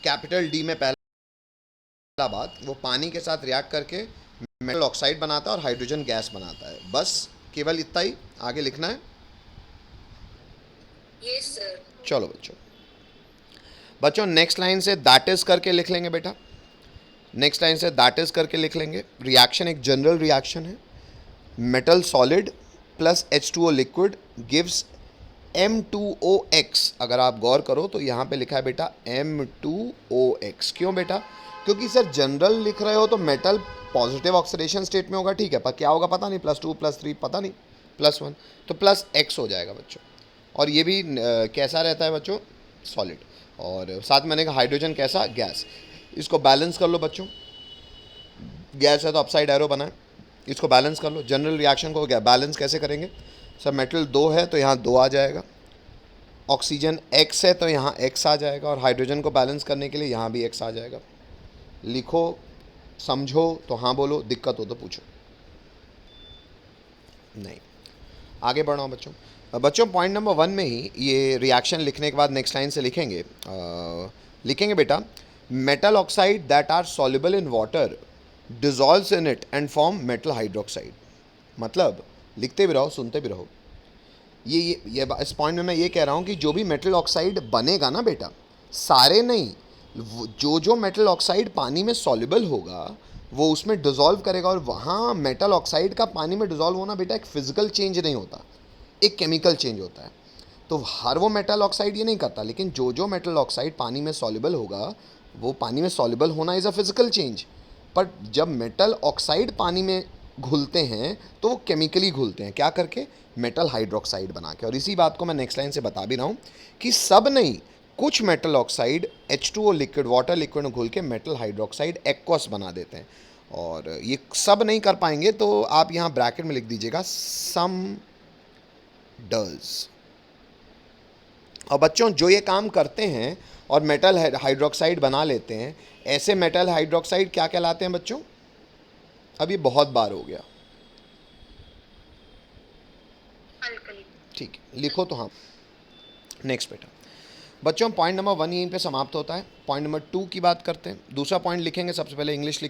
Capital D में पहला बात, वो पानी के साथ रिएक्ट करके मेटल ऑक्साइड बनाता है और हाइड्रोजन गैस बनाता है। बस केवल इतना ही आगे लिखना है। Yes sir. चलो बच्चों next line say that is करके लिख लेंगे बेटा। Next line say that is करके लिख लेंगे। रिएक्शन एक जनरल रिएक्शन है। Metal solid plus H2O liquid gives M2OX। अगर आप गौर करो तो यहाँ पे लिखा है बेटा M2OX। क्यों बेटा? क्योंकि सर जनरल लिख रहे हो तो मेटल पॉजिटिव ऑक्सीडेशन स्टेट में होगा, ठीक है, पर क्या होगा पता नहीं, +2 +3 पता नहीं, +1, तो +X हो जाएगा बच्चों। और ये भी कैसा रहता है बच्चों? सॉलिड। और साथ में मैंने कहा हाइड्रोजन कैसा? गैस। इसको बैलेंस कर लो बच्चों, गैस है तो अपसाइड एरो बनाए, इसको बैलेंस कर लो। जनरल रिएक्शन को क्या बैलेंस कैसे करेंगे? सर मेटल 2 है तो यहाँ 2 आ जाएगा, ऑक्सीजन X है तो यहाँ X आ जाएगा, और हाइड्रोजन को बैलेंस करने के लिए यहाँ भी X आ जाएगा। लिखो, समझो तो हाँ बोलो, दिक्कत हो तो पूछो। नहीं, आगे बढ़ाओ बच्चों। बच्चों पॉइंट नंबर 1 में ही ये रिएक्शन लिखने के बाद नेक्स्ट लाइन से लिखेंगे, लिखेंगे बेटा metal oxide that are soluble in water dissolves in it and form metal hydroxide. मतलब लिखते भी रहो सुनते भी रहो। ये इस पॉइंट में मैं ये कह रहा हूँ कि जो भी मेटल ऑक्साइड बनेगा ना बेटा, सारे नहीं, जो मेटल ऑक्साइड पानी में सॉल्युबल होगा वो उसमें डिजॉल्व करेगा। और वहाँ मेटल ऑक्साइड का पानी में डिजॉल्व होना बेटा एक फिजिकल चेंज नहीं होता, एक केमिकल चेंज होता है। तो हर वो मेटल ऑक्साइड ये नहीं करता, लेकिन जो मेटल ऑक्साइड पानी में सॉल्युबल होगा वो पानी में सॉल्युबल होना इज़ अ फिजिकल चेंज। पर जब मेटल ऑक्साइड पानी में घुलते हैं तो वो केमिकली घुलते हैं, क्या करके? मेटल हाइड्रोक्साइड बना के। और इसी बात को मैं नेक्स्ट लाइन से बता भी रहा हूँ कि सब नहीं, कुछ metal oxide H2O liquid, water liquid में घुल के मेटल हाइड्रोक्साइड एक्वस बना देते हैं। और ये सब नहीं कर पाएंगे तो आप यहाँ ब्रैकेट में लिख दीजिएगा सम डज। और बच्चों जो ये काम करते हैं और मेटल हाइड्रोक्साइड बना लेते हैं, ऐसे मेटल हाइड्रोक्साइड क्या कहलाते हैं बच्चों? अब ये बहुत बार हो गया, ठीक है, लिखो तो हाँ। नेक्स्ट बेटा बच्चों पॉइंट नंबर 1 यहीं पे समाप्त होता है। पॉइंट नंबर 2 की बात करते हैं। दूसरा पॉइंट लिखेंगे, सबसे पहले इंग्लिश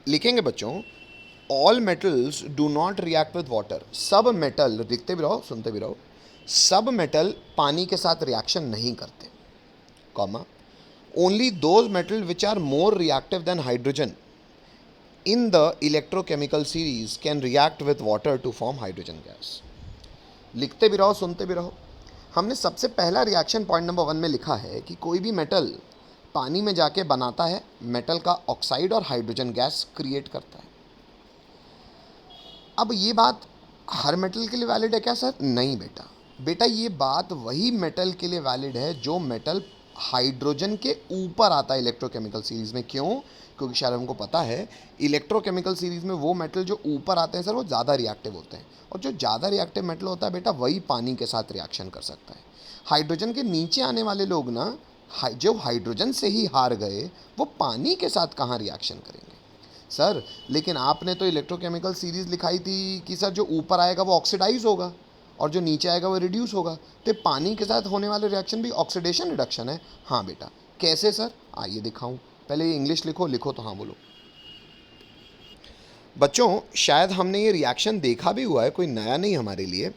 लिखेंगे बच्चों all metals do not react with water. सब मेटल, लिखते भी रहो सुनते भी रहो, सब मेटल पानी के साथ रिएक्शन नहीं करते, comma only those metal which are more reactive than hydrogen in the electrochemical series can react with water to form hydrogen gas. लिखते भी रहो सुनते भी रहो। हमने सबसे पहला रिएक्शन पॉइंट नंबर 1 में लिखा है कि कोई भी मेटल पानी में जाके बनाता है मेटल का ऑक्साइड और हाइड्रोजन गैस क्रिएट करता है। अब ये बात हर मेटल के लिए वैलिड है क्या सर? नहीं बेटा ये बात वही मेटल के लिए वैलिड है जो मेटल हाइड्रोजन के ऊपर आता है इलेक्ट्रोकेमिकल सीरीज में। क्यों? क्योंकि शायद हमको पता है इलेक्ट्रोकेमिकल सीरीज में वो मेटल जो ऊपर आते हैं सर वो ज़्यादा रिएक्टिव होते हैं, और जो ज़्यादा रिएक्टिव मेटल होता है बेटा वही पानी के साथ रिएक्शन कर सकता है। हाइड्रोजन के नीचे आने वाले लोग ना, जो हाइड्रोजन से ही हार गए, वो पानी के साथ कहाँ रिएक्शन करेंगे सर? लेकिन आपने तो इलेक्ट्रोकेमिकल सीरीज लिखाई थी कि सर जो ऊपर आएगा वो ऑक्सीडाइज होगा और जो नीचे आएगा वो रिड्यूस होगा, तो पानी के साथ होने वाले रिएक्शन भी ऑक्सीडेशन रिडक्शन है। हाँ बेटा, कैसे सर? आइए दिखाऊं। पहले इंग्लिश लिखो तो हाँ बोलो। बच्चों शायद हमने ये रिएक्शन देखा भी हुआ है, कोई नया नहीं हमारे लिए,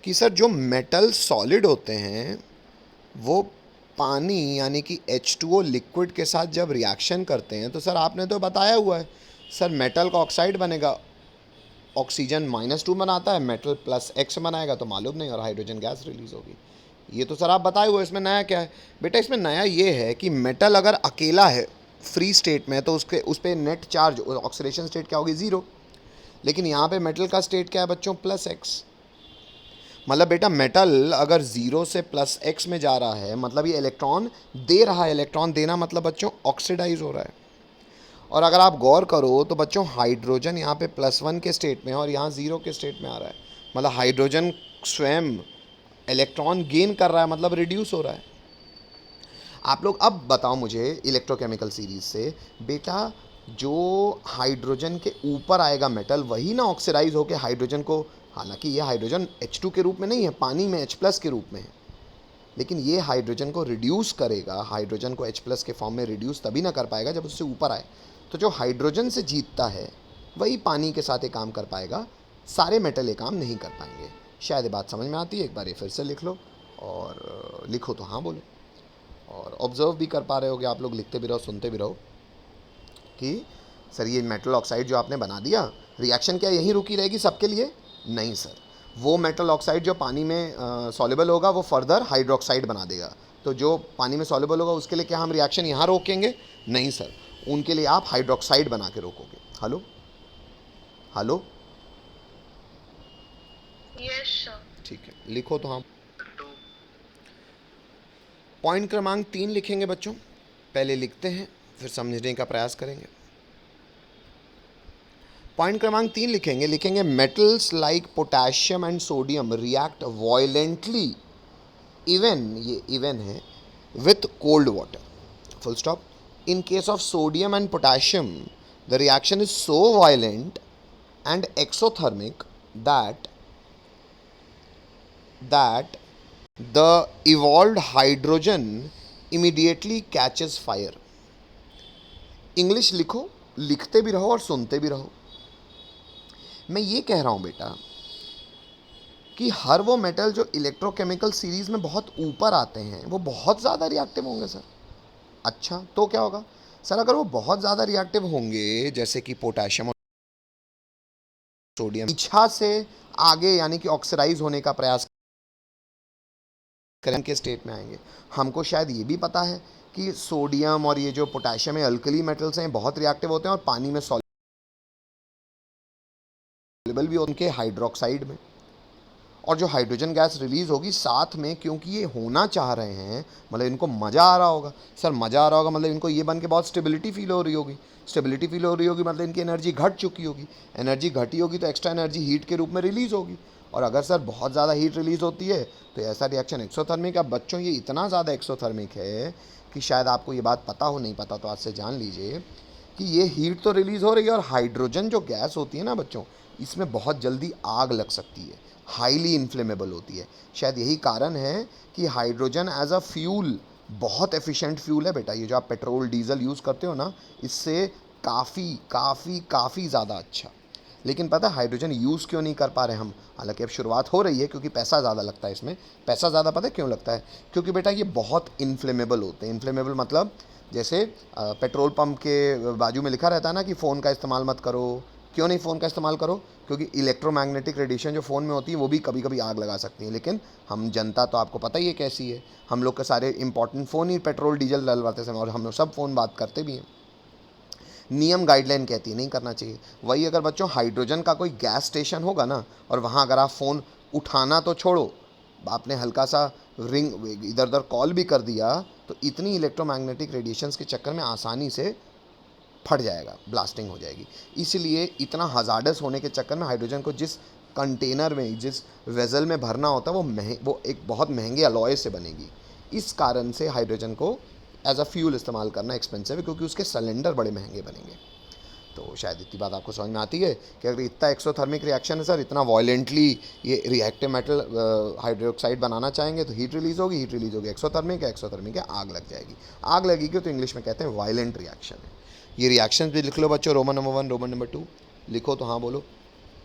कि सर जो मेटल सॉलिड होते हैं वो पानी यानी कि H2O लिक्विड के साथ जब रिएक्शन करते हैं तो सर आपने तो बताया हुआ है सर मेटल का ऑक्साइड बनेगा, ऑक्सीजन -2 बनाता है, मेटल +X बनाएगा तो मालूम नहीं, और हाइड्रोजन गैस रिलीज होगी। ये तो सर आप बताए हुए, इसमें नया क्या है बेटा? इसमें नया ये है कि मेटल अगर अकेला है फ्री स्टेट में तो उस पर नेट चार्ज ऑक्सीडेशन स्टेट क्या होगी? 0। लेकिन यहाँ पे मेटल का स्टेट क्या है बच्चों? +X। मतलब बेटा मेटल अगर 0 से +X में जा रहा है मतलब ये इलेक्ट्रॉन दे रहा है, इलेक्ट्रॉन देना मतलब बच्चों ऑक्सीडाइज हो रहा है। और अगर आप गौर करो तो बच्चों हाइड्रोजन यहाँ पे +1 के स्टेट में है और यहाँ 0 के स्टेट में आ रहा है, मतलब हाइड्रोजन स्वयं इलेक्ट्रॉन गेन कर रहा है, मतलब रिड्यूस हो रहा है। आप लोग अब बताओ मुझे इलेक्ट्रोकेमिकल सीरीज से बेटा, जो हाइड्रोजन के ऊपर आएगा मेटल वही ना ऑक्सीडाइज होकर हाइड्रोजन को, हालांकि ये हाइड्रोजन H2 के रूप में नहीं है, पानी में H+ के रूप में है, लेकिन ये हाइड्रोजन को रिड्यूस करेगा, हाइड्रोजन को H+ के फॉर्म में रिड्यूस तभी ना कर पाएगा जब उससे ऊपर आए। तो जो हाइड्रोजन से जीतता है वही पानी के साथ ये काम कर पाएगा, सारे मेटल ये काम नहीं कर पाएंगे। शायद ये बात समझ में आती है, एक बार ये फिर से लिख लो और लिखो तो हाँ बोलो। और ऑब्जर्व भी कर पा रहे होगे आप लोग, लिखते भी रहो सुनते भी रहो कि सर ये मेटल ऑक्साइड जो आपने बना दिया, रिएक्शन क्या यहीं रुकी रहेगी सबके लिए? नहीं सर, वो मेटल ऑक्साइड जो पानी में सॉल्युबल होगा वो फर्दर हाइड्रोक्साइड बना देगा। तो जो पानी में सॉल्युबल होगा उसके लिए क्या हम रिएक्शन यहाँ रोकेंगे? नहीं सर, उनके लिए आप हाइड्रोक्साइड बना के रोकोगे। Hello hello, yes sir. ठीक है, लिखो तो हाँ। पॉइंट क्रमांक 3 लिखेंगे बच्चों, पहले लिखते हैं फिर समझने का प्रयास करेंगे। पॉइंट क्रमांक 3 लिखेंगे metals like potassium and sodium react violently, even, ये इवन है, with cold water, full stop. In case of sodium and potassium the reaction is so violent and exothermic that the evolved hydrogen immediately catches fire। English लिखो, लिखते भी रहो और सुनते भी रहो। मैं ये कह रहा हूं बेटा कि हर वो मेटल जो इलेक्ट्रोकेमिकल सीरीज में बहुत ऊपर आते हैं वो बहुत ज़्यादा रिएक्टिव होंगे सर। अच्छा, तो क्या होगा सर? अगर वो बहुत ज़्यादा रिएक्टिव होंगे, जैसे कि पोटेशियम सोडियम, इच्छा से आगे यानी कि ऑक्सीडाइज होने का प्रयास करें के स्टेट में आएंगे। हमको शायद ये भी पता है कि सोडियम और ये जो पोटेशियम है अल्कली मेटल्स हैं, बहुत रिएक्टिव होते हैं और पानी में सॉल्युबल भी उनके हाइड्रोक्साइड में। और जो हाइड्रोजन गैस रिलीज होगी साथ में, क्योंकि ये होना चाह रहे हैं, मतलब इनको मज़ा आ रहा होगा सर, मज़ा आ रहा होगा मतलब इनको ये बन के बहुत स्टेबिलिटी फील हो रही होगी, स्टेबिलिटी फील हो रही होगी मतलब इनकी एनर्जी घट चुकी होगी, एनर्जी घटी होगी तो एक्स्ट्रा एनर्जी हीट के रूप में रिलीज़ होगी। और अगर सर बहुत ज़्यादा हीट रिलीज़ होती है तो ऐसा रिएक्शन एक्सोथर्मिक। अब बच्चों ये इतना ज़्यादा एक्सोथर्मिक है कि शायद आपको ये बात पता हो, नहीं पता तो आज से जान लीजिए कि ये हीट तो रिलीज़ हो रही है और हाइड्रोजन जो गैस होती है ना बच्चों, इसमें बहुत जल्दी आग लग सकती है, हाईली इन्फ्लेमेबल होती है। शायद यही कारण है कि हाइड्रोजन एज अ फ्यूल बहुत एफिशिएंट फ्यूल है बेटा। ये जो आप पेट्रोल डीजल यूज़ करते हो ना, इससे काफ़ी काफ़ी काफ़ी ज़्यादा अच्छा। लेकिन पता है हाइड्रोजन यूज़ क्यों नहीं कर पा रहे हम? हालांकि अब शुरुआत हो रही है, क्योंकि पैसा ज़्यादा लगता है इसमें। पैसा ज़्यादा पता है क्यों लगता है? क्योंकि बेटा ये बहुत इन्फ्लेमेबल होते हैं। इन्फ्लेमेबल मतलब जैसे पेट्रोल पंप के बाजू में लिखा रहता है ना कि फ़ोन का इस्तेमाल मत करो। क्यों नहीं फ़ोन का इस्तेमाल करो? क्योंकि इलेक्ट्रोमैग्नेटिक रेडिएशन जो फ़ोन में होती है वो भी कभी कभी आग लगा सकती है। लेकिन हम जनता तो आपको पता ही है कैसी है, हम लोग के सारे इंपॉर्टेंट फ़ोन ही पेट्रोल डीजल डलवाते समय, और हम लोग सब फ़ोन बात करते भी हैं। नियम गाइडलाइन कहती है नहीं करना चाहिए। वही अगर बच्चों हाइड्रोजन का कोई गैस स्टेशन होगा ना, और वहाँ अगर आप फ़ोन उठाना तो छोड़ो, आपने हल्का सा रिंग इधर उधर कॉल भी कर दिया तो इतनी इलेक्ट्रोमैग्नेटिक रेडिएशंस के चक्कर में आसानी से फट जाएगा, ब्लास्टिंग हो जाएगी। इसलिए इतना हजार्डस होने के चक्कर में हाइड्रोजन को जिस कंटेनर में, जिस वेजल में भरना होता है वो एक बहुत महंगे अलॉय से बनेगी। इस कारण से हाइड्रोजन को एज अ फ्यूल इस्तेमाल करना एक्सपेंसिव है, क्योंकि उसके सिलेंडर बड़े महंगे बनेंगे। तो शायद इतनी बात आपको समझ में आती है कि अगर इतना एक्सोथर्मिक रिएक्शन है सर, इतना वायलेंटली ये रिएक्टिव मेटल हाइड्रोक्साइड बनाना चाहेंगे तो हीट रिलीज़ होगी, हीट रिलीज़ होगी, एक्सोथर्मिक है, एक्सोथर्मिक है, आग लग जाएगी। आग लगेगी तो इंग्लिश में कहते हैं वायलेंट रिएक्शन है। ये रिएक्शन भी लिख लो बच्चों, रोमन नंबर 1, रोमन नंबर 2, लिखो तो हाँ बोलो।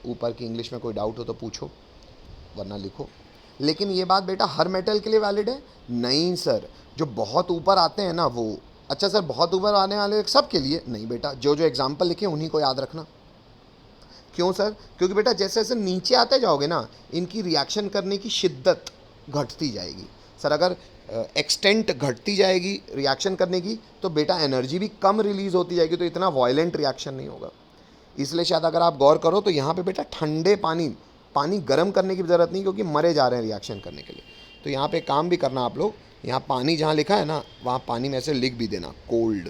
ऊपर की इंग्लिश में कोई डाउट हो तो पूछो, वरना लिखो। लेकिन ये बात बेटा हर मेटल के लिए वैलिड है? नहीं सर, जो बहुत ऊपर आते हैं ना वो। अच्छा सर, बहुत ऊपर आने वाले सब के लिए नहीं बेटा, जो जो एग्जाम्पल लिखे उन्हीं को याद रखना। क्यों सर? क्योंकि बेटा जैसे जैसे नीचे आते जाओगे ना, इनकी रिएक्शन करने की शिद्दत घटती जाएगी। सर अगर एक्सटेंट घटती जाएगी रिएक्शन करने की तो बेटा एनर्जी भी कम रिलीज़ होती जाएगी, तो इतना वायलेंट रिएक्शन नहीं होगा। इसलिए शायद अगर आप गौर करो तो यहाँ पे बेटा ठंडे पानी गर्म करने की ज़रूरत नहीं, क्योंकि मरे जा रहे हैं रिएक्शन करने के लिए। तो यहाँ पे काम भी करना आप लोग, यहाँ पानी जहाँ लिखा है ना वहाँ पानी में ऐसे लिख भी देना कोल्ड।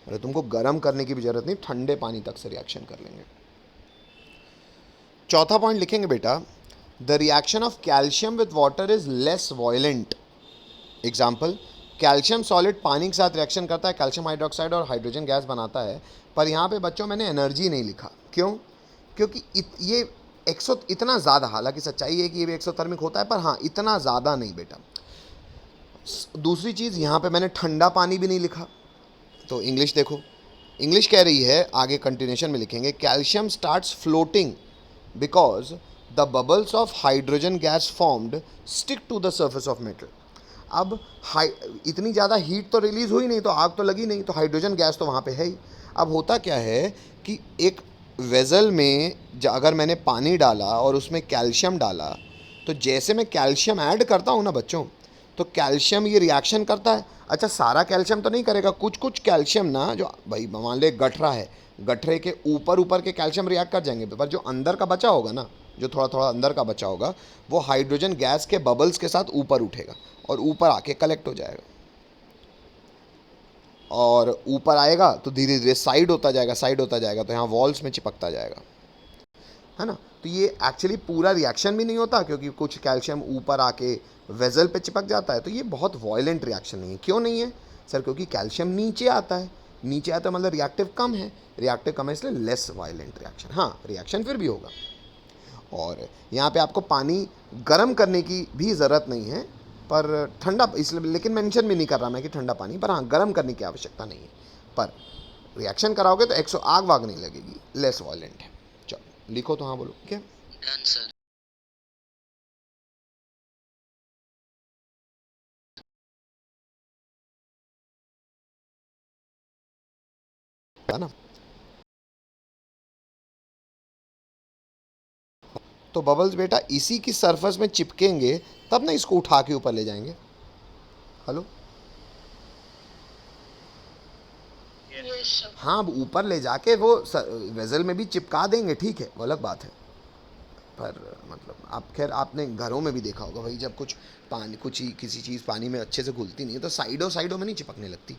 अरे तुमको गर्म करने की भी ज़रूरत नहीं, ठंडे पानी तक से रिएक्शन कर लेंगे। चौथा पॉइंट लिखेंगे बेटा, the reaction of calcium with water is less violent. Example, calcium solid पानी के साथ रिएक्शन करता है, कैल्शियम हाइड्रोक्साइड और हाइड्रोजन गैस बनाता है। पर यहाँ पे बच्चों मैंने एनर्जी नहीं लिखा। क्यों? क्योंकि ये एक्सो इतना ज़्यादा, हालांकि सच्चाई है कि ये भी एक्सोथर्मिक होता है, पर हाँ इतना ज़्यादा नहीं बेटा। दूसरी चीज़, यहाँ पे मैंने ठंडा पानी भी नहीं लिखा, तो इंग्लिश देखो, इंग्लिश कह रही है आगे कंटिन्यूशन में लिखेंगे, calcium starts floating because the bubbles of hydrogen gas formed stick to the surface of metal. अब इतनी ज़्यादा हीट तो रिलीज़ हुई नहीं, तो आग तो लगी नहीं, तो हाइड्रोजन गैस तो वहाँ पे है ही। अब होता क्या है कि एक वेज़ल में अगर मैंने पानी डाला और उसमें कैल्शियम डाला, तो जैसे मैं कैल्शियम ऐड करता हूँ ना बच्चों, तो कैल्शियम ये रिएक्शन करता है। अच्छा, सारा कैल्शियम तो नहीं करेगा, कुछ कुछ कैल्शियम ना, जो भाई मान ले गठरा है, गठरे के ऊपर ऊपर के कैल्शियम रिएक्ट कर जाएंगे, पर जो अंदर का बचा होगा ना, जो थोड़ा थोड़ा अंदर का बचा होगा, वो हाइड्रोजन गैस के बबल्स के साथ ऊपर उठेगा और ऊपर आके कलेक्ट हो जाएगा, और ऊपर आएगा तो धीरे धीरे साइड होता जाएगा, साइड होता जाएगा, तो यहाँ वॉल्स में चिपकता जाएगा, है ना। तो ये एक्चुअली पूरा रिएक्शन भी नहीं होता, क्योंकि कुछ कैल्शियम ऊपर आके वेजल पे चिपक जाता है, तो ये बहुत वॉयलेंट रिएक्शन नहीं है। क्यों नहीं है सर? क्योंकि कैल्शियम नीचे आता है, नीचे आता है मतलब रिएक्टिव कम है, रिएक्टिव कम है इसलिए लेस वायलेंट रिएक्शन। हाँ, रिएक्शन फिर भी होगा। और यहाँ पे आपको पानी गर्म करने की भी ज़रूरत नहीं है, पर ठंडा इसलिए, लेकिन मेंशन भी नहीं कर रहा मैं कि ठंडा पानी, पर हाँ गर्म करने की आवश्यकता नहीं है, पर रिएक्शन कराओगे तो 100 आग वाग नहीं लगेगी, लेस वायलेंट है। चलो लिखो तो, हाँ बोलो क्या। Done sir. है ना। तो बबल्स बेटा इसी की सरफेस में चिपकेंगे, तब ना इसको उठा के ऊपर ले जाएंगे। हेलो, हाँ, अब ऊपर ले जाके वो वेजल में भी चिपका देंगे, ठीक है, वो अलग बात है, पर मतलब आप खैर आपने घरों में भी देखा होगा भाई, जब कुछ पानी, कुछ ही किसी चीज़ पानी में अच्छे से घुलती नहीं है तो साइडों साइडों में नहीं चिपकने लगती।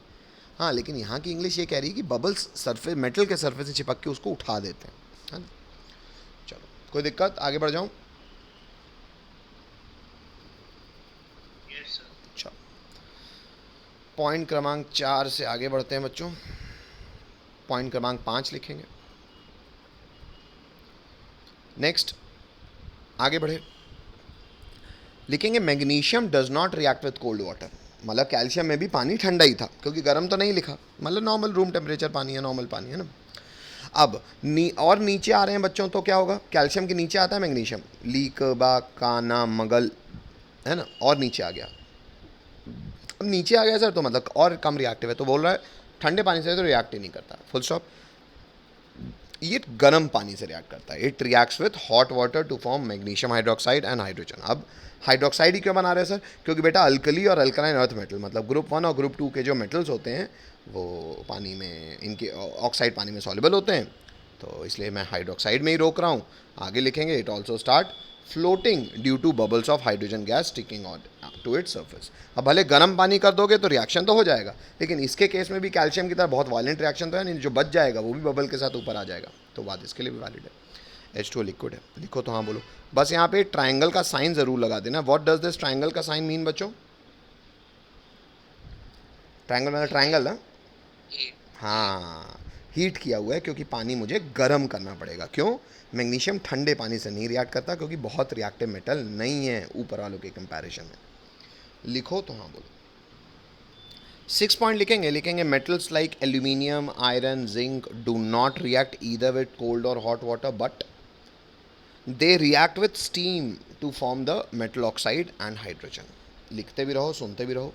हाँ, लेकिन यहाँ की इंग्लिश ये कह रही है कि बबल्स सरफेस, मेटल के सरफेस से चिपक के उसको उठा देते हैं, है ना। चलो, कोई दिक्कत, आगे बढ़ जाऊँ। अच्छा, पॉइंट क्रमांक 4 से आगे बढ़ते हैं बच्चों। पॉइंट क्रमांक 5 लिखेंगे। नेक्स्ट, आगे बढ़े, लिखेंगे magnesium does not react with cold water. मतलब कैल्शियम में भी पानी ठंडा ही था, क्योंकि गर्म तो नहीं लिखा, मतलब नॉर्मल रूम टेम्परेचर पानी है, नॉर्मल पानी है ना। अब और नीचे आ रहे हैं बच्चों, तो क्या होगा, कैल्शियम के नीचे आता है मैग्नीशियम, लीक बा काना मगल, है ना, और नीचे आ गया। अब नीचे आ गया सर, तो मतलब और कम रिएक्टिव है, तो बोल रहा है ठंडे पानी से तो रिएक्ट ही नहीं करता, फुल स्टॉप। ये गर्म पानी से रिएक्ट करता है, it reacts with hot water to form magnesium hydroxide and hydrogen. अब हाइड्रोक्साइड ही क्यों बना रहे हैं सर? क्योंकि बेटा अल्कली और अल्कलाइन अर्थ मेटल, मतलब ग्रुप 1 और ग्रुप 2 के जो मेटल्स होते हैं वो पानी में, इनके ऑक्साइड पानी में सॉल्युबल होते हैं, तो इसलिए मैं हाइड्रोक्साइड में ही रोक रहा हूँ। आगे लिखेंगे, it also start floating due to bubbles of hydrogen gas sticking on to its surface. अब भले गर्म पानी कर दोगे तो रिएक्शन तो हो जाएगा, लेकिन इसके केस में भी कैल्शियम की तरह बहुत वायलेंट रिएक्शन तो है नहीं, जो बच जाएगा वो भी बबल के साथ ऊपर आ जाएगा, तो बात इसके लिए भी वैलिड है। H2O लिक्विड है, लिखो तो हाँ बोलो। बस यहाँ पे ट्राइंगल का साइन जरूर लगा देना। व्हाट डज दिस ट्राइंगल का साइन मीन बच्चों? ट्राइंगल मतलब ट्राइंगल ना, हाँ, हीट किया हुआ है, क्योंकि पानी मुझे गर्म करना पड़ेगा। क्यों? मैग्नीशियम ठंडे पानी से नहीं रिएक्ट करता, क्योंकि बहुत रिएक्टिव मेटल नहीं है ऊपर वालों के कंपैरिजन में। लिखो तो हाँ बोलो। 6 पॉइंट लिखेंगे, लिखेंगे metals like aluminium, iron, zinc do not react either with cold और hot water, but they react with steam to form the metal oxide and hydrogen. लिखते भी रहो, सुनते भी रहो।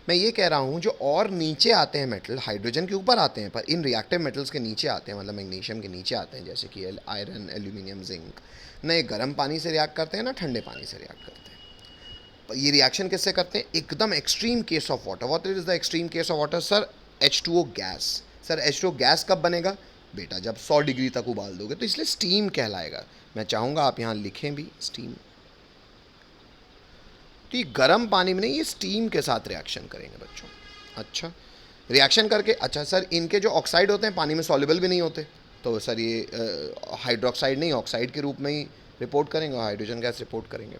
मैं ये कह रहा हूँ, जो और नीचे आते हैं मेटल, हाइड्रोजन के ऊपर आते हैं, पर इन रिएक्टिव मेटल्स के नीचे आते हैं, मतलब मैग्नीशियम के नीचे आते हैं, जैसे कि आयरन, एल्यूमिनियम, जिंक, ना ये गर्म पानी से रिएक्ट करते हैं ना ठंडे पानी से रिएक्ट करते हैं। पर ये रिएक्शन किससे करते हैं? एकदम extreme case of water. What is the extreme case of water sir? H2O gas. Sir H2O gas कब बनेगा बेटा? जब 100 डिग्री तक उबाल दोगे, तो इसलिए स्टीम कहलाएगा। मैं चाहूँगा आप यहाँ लिखें भी स्टीम। तो ये गर्म पानी में नहीं, ये स्टीम के साथ रिएक्शन करेंगे बच्चों। अच्छा, रिएक्शन करके, अच्छा सर इनके जो ऑक्साइड होते हैं पानी में सॉल्युबल भी नहीं होते, तो सर ये हाइड्रोक्साइड नहीं ऑक्साइड के रूप में ही रिपोर्ट करेंगे, हाइड्रोजन गैस रिपोर्ट करेंगे।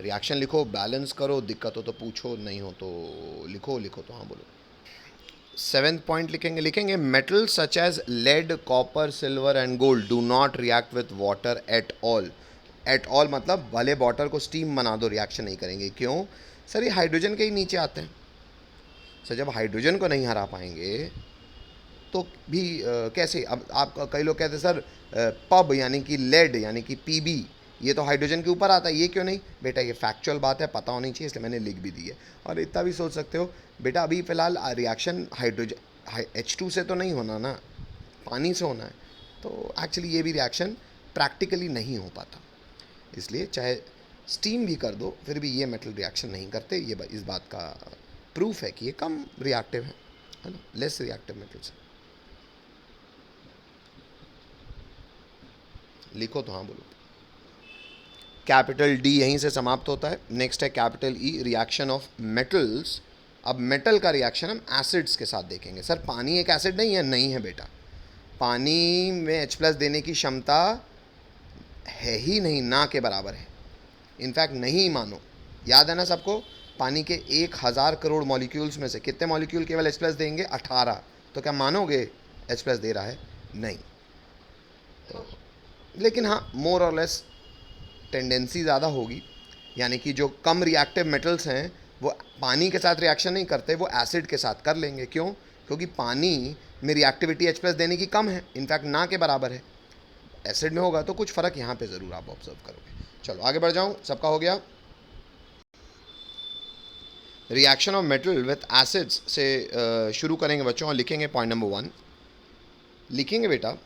रिएक्शन लिखो, बैलेंस करो, दिक्कत हो तो पूछो, नहीं हो तो लिखो, लिखो तो हाँ बोलो। 7th पॉइंट लिखेंगे, लिखेंगे metals such as lead, copper, silver and gold do not react with water at all at all, मतलब भले वाटर को स्टीम बना दो रिएक्शन नहीं करेंगे। क्यों सर? ये हाइड्रोजन के ही नीचे आते हैं। सर जब हाइड्रोजन को नहीं हरा पाएंगे तो भी कैसे? अब आप कई लोग कहते हैं सर पब यानी कि लेड यानी कि पीबी ये तो हाइड्रोजन के ऊपर आता है, ये क्यों नहीं? बेटा ये फैक्चुअल बात है, पता होनी चाहिए, इसलिए मैंने लिख भी दी है। और इतना भी सोच सकते हो बेटा, अभी फ़िलहाल रिएक्शन हाइड्रोजन H2 से तो नहीं होना ना, पानी से होना है। तो एक्चुअली ये भी रिएक्शन प्रैक्टिकली नहीं हो पाता, इसलिए चाहे स्टीम भी कर दो फिर भी ये मेटल रिएक्शन नहीं करते। ये इस बात का प्रूफ है कि ये कम रिएक्टिव है ना, लेस रिएक्टिव मेटल्स। लिखो तो हाँ बोलो। कैपिटल डी यहीं से समाप्त होता है। नेक्स्ट है capital E, reaction of metals. अब मेटल का रिएक्शन हम एसिड्स के साथ देखेंगे। सर पानी एक एसिड नहीं है? नहीं है बेटा, पानी में H+ देने की क्षमता है ही नहीं, ना के बराबर है। इनफैक्ट नहीं मानो, याद है ना सबको, पानी के 1000 करोड़ मॉलिक्यूल्स में से कितने मॉलिक्यूल केवल H+ देंगे? 18। तो क्या मानोगे H+ दे रहा है? नहीं। तो लेकिन हाँ, मोर और लेस टेंडेंसी ज़्यादा होगी, यानी कि जो कम रिएक्टिव मेटल्स हैं वो पानी के साथ रिएक्शन नहीं करते, वो एसिड के साथ कर लेंगे। क्यों? क्योंकि पानी में रिएक्टिविटी H+ देने की कम है, इनफैक्ट ना के बराबर है। एसिड में होगा तो कुछ फ़र्क यहाँ पे ज़रूर आप ऑब्जर्व करोगे। चलो आगे बढ़ जाऊँ, सबका हो गया। Reaction of metal with acids से शुरू करेंगे बच्चों, और लिखेंगे पॉइंट नंबर 1। लिखेंगे बेटा,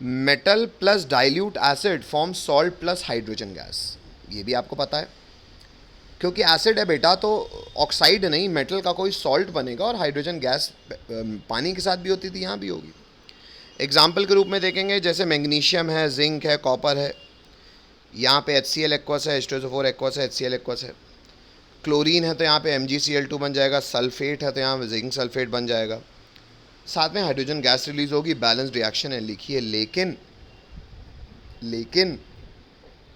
metal plus dilute acid form salt plus hydrogen gas. ये भी आपको पता है, क्योंकि एसिड है बेटा तो ऑक्साइड नहीं, मेटल का कोई सॉल्ट बनेगा, और हाइड्रोजन गैस पानी के साथ भी होती थी, यहाँ भी होगी। एग्जाम्पल के रूप में देखेंगे, जैसे मैग्नीशियम है, जिंक है, कॉपर है। यहाँ पे HCl एक्वस है, H2SO4 एक्वस है, HCl एक्वस है। क्लोरीन है तो यहाँ पे MgCl2 बन जाएगा। सल्फेट है तो यहाँ जिंक सल्फेट बन जाएगा। साथ में हाइड्रोजन गैस रिलीज होगी, बैलेंस रिएक्शन है। लिखिए लेकिन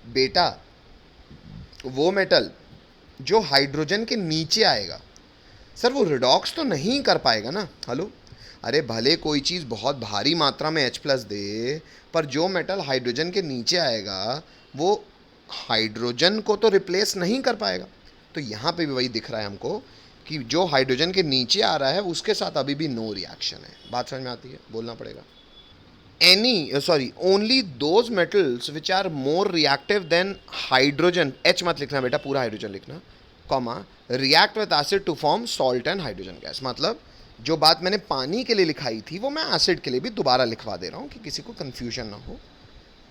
बेटा वो मेटल जो हाइड्रोजन के नीचे आएगा, सर वो रिडॉक्स तो नहीं कर पाएगा ना। हेलो, अरे भले कोई चीज़ बहुत भारी मात्रा में H+ दे, पर जो मेटल हाइड्रोजन के नीचे आएगा वो हाइड्रोजन को तो रिप्लेस नहीं कर पाएगा। तो यहाँ पे भी वही दिख रहा है हमको कि जो हाइड्रोजन के नीचे आ रहा है उसके साथ अभी भी नो रिएक्शन है। बात समझ में आती है? बोलना पड़ेगा। Only those metals which are more reactive than hydrogen, H मत लिखना बेटा, पूरा हाइड्रोजन लिखना, comma, react with acid to form salt and hydrogen gas. मतलब जो बात मैंने पानी के लिए लिखाई थी वो मैं एसिड के लिए भी दोबारा लिखवा दे रहा हूँ कि किसी को कन्फ्यूजन ना हो,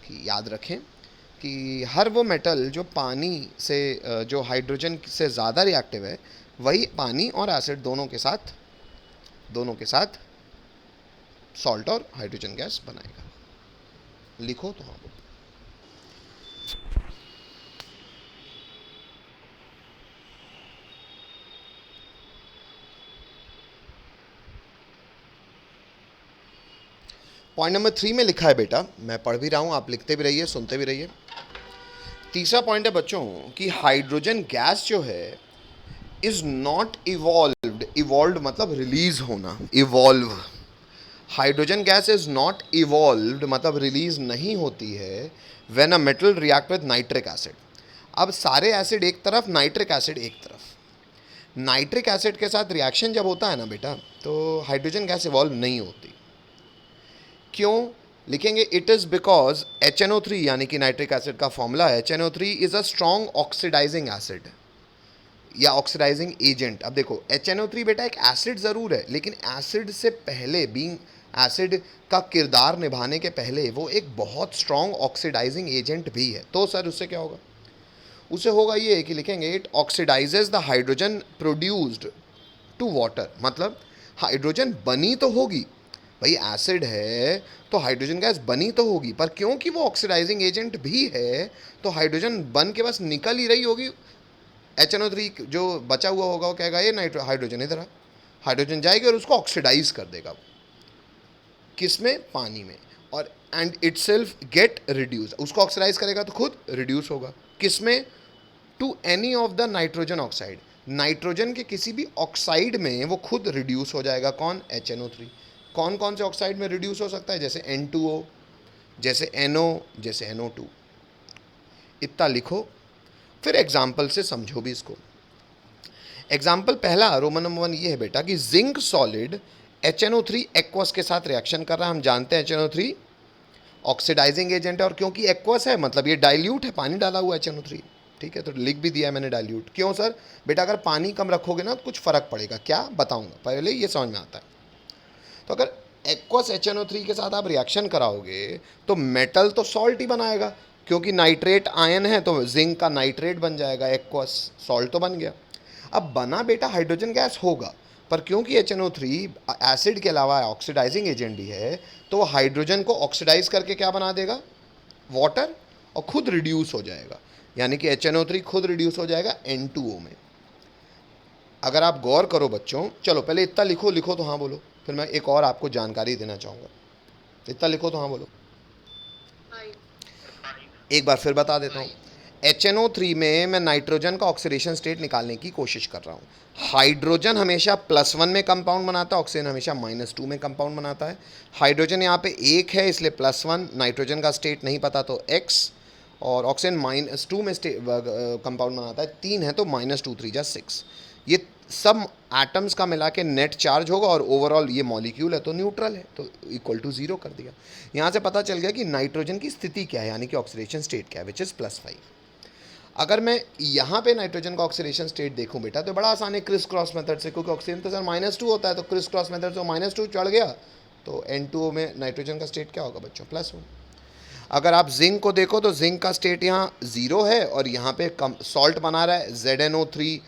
कि याद रखें कि हर वो मेटल जो पानी से जो हाइड्रोजन से ज़्यादा रिएक्टिव है वही पानी और एसिड दोनों के साथ सॉल्ट और हाइड्रोजन गैस बनाएगा। लिखो तो हाँ। पॉइंट नंबर 3 में लिखा है बेटा, मैं पढ़ भी रहा हूँ, आप लिखते भी रहिए, सुनते भी रहिए। तीसरा पॉइंट है बच्चों कि हाइड्रोजन गैस जो है इज नॉट इवॉल्व्ड मतलब रिलीज होना, evolve. Hydrogen gas is not evolved मतलब रिलीज नहीं होती है when a metal react with nitric acid. अब सारे एसिड एक तरफ, नाइट्रिक एसिड एक तरफ। नाइट्रिक एसिड के साथ रिएक्शन जब होता है ना बेटा, तो हाइड्रोजन गैस इवॉल्व नहीं होती। क्यों? लिखेंगे, इट इज़ बिकॉज HNO3 यानी कि नाइट्रिक एसिड का फॉर्मूला है, HNO3 is a strong oxidizing acid या ऑक्सीडाइजिंग एजेंट। अब देखो HNO3 बेटा एक एसिड ज़रूर है, लेकिन एसिड से पहले, बीइंग एसिड का किरदार निभाने के पहले वो एक बहुत स्ट्रॉन्ग ऑक्सीडाइजिंग एजेंट भी है। तो सर उससे क्या होगा? उसे होगा ये कि लिखेंगे, it oxidizes the hydrogen produced to water. मतलब हाइड्रोजन बनी तो होगी भाई, एसिड है तो हाइड्रोजन गैस बनी तो होगी, पर क्योंकि वो ऑक्सीडाइजिंग एजेंट भी है तो हाइड्रोजन बन के बस निकल ही रही होगी। HNO3 जो बचा हुआ होगा वो कहेगा ये हाइड्रोजन इधर है, हाइड्रोजन जाएगी और उसको ऑक्सीडाइज कर देगा। किस में? पानी में। और एंड इटसेल्फ गेट रिड्यूस, उसको ऑक्सीडाइज करेगा तो खुद रिड्यूस होगा। किस में? To any of the nitrogen oxide, nitrogen के किसी भी ऑक्साइड में वो खुद रिड्यूस हो जाएगा। कौन? HNO3। कौन कौन से ऑक्साइड में रिड्यूस हो सकता है? जैसे N2O, जैसे NO, जैसे NO2। इतना लिखो, फिर एग्जाम्पल से समझो भी इसको। एग्जाम्पल पहला रोमन नंबर 1 ये है बेटा कि जिंक सॉलिड HNO3 एक्वस के साथ रिएक्शन कर रहा है। हम जानते हैं HNO3 ऑक्सीडाइजिंग एजेंट है, और क्योंकि एक्वस है मतलब ये डाइल्यूट है, पानी डाला हुआ है HNO3। ठीक है, तो लिख भी दिया है मैंने डाइल्यूट। क्यों सर? बेटा अगर पानी कम रखोगे ना तो कुछ फ़र्क पड़ेगा, क्या बताऊंगा, पहले ये समझ में आता है। तो अगर एक्वस HNO3 के साथ आप रिएक्शन कराओगे तो मेटल तो सॉल्ट ही बनाएगा, क्योंकि नाइट्रेट आयन है तो जिंक का नाइट्रेट बन जाएगा, एक्वस सॉल्ट तो बन गया। अब बना बेटा हाइड्रोजन गैस होगा, पर क्योंकि HNO3 एसिड के अलावा ऑक्सीडाइजिंग एजेंट भी है, तो वो हाइड्रोजन को ऑक्सीडाइज करके क्या बना देगा? वाटर, और खुद रिड्यूस हो जाएगा, यानी कि HNO3 खुद रिड्यूस हो जाएगा N2O में। अगर आप गौर करो बच्चों, चलो पहले इतना लिखो, लिखो तो हाँ बोलो, फिर मैं एक और आपको जानकारी देना चाहूँगा। इतना लिखो तो हाँ बोलो। एक बार फिर बता देता हूँ। HNO3 में मैं नाइट्रोजन का ऑक्सीडेशन स्टेट निकालने की कोशिश कर रहा हूँ। हाइड्रोजन हमेशा +1 में कंपाउंड बनाता है, ऑक्सीजन हमेशा -2 में कंपाउंड बनाता है। हाइड्रोजन यहाँ पे 1 है इसलिए +1, नाइट्रोजन का स्टेट नहीं पता तो x, और ऑक्सीजन -2 में कंपाउंड बनाता है, 3 है तो -2 3 जा 6। ये सब एटम्स का मिला के नेट चार्ज होगा, और ओवरऑल ये मॉलिक्यूल है तो न्यूट्रल है, तो इक्वल टू 0 कर दिया। यहाँ से पता चल गया कि नाइट्रोजन की स्थिति क्या है, यानी कि ऑक्सीडेशन स्टेट क्या है, विच इज़ +5। अगर मैं यहाँ पे नाइट्रोजन का ऑक्सीडेशन स्टेट देखूँ बेटा तो बड़ा आसान है, क्रिस क्रॉस मेथड से, क्योंकि ऑक्सीजन तो सर -2 होता है, तो क्रिस क्रॉस मेथड से -2 चढ़ गया, तो N2O में नाइट्रोजन का स्टेट क्या होगा बच्चों? +1। अगर आप जिंक को देखो तो जिंक का स्टेट यहाँ 0 है, और यहाँ पे कम सॉल्ट बना रहा है ZnO3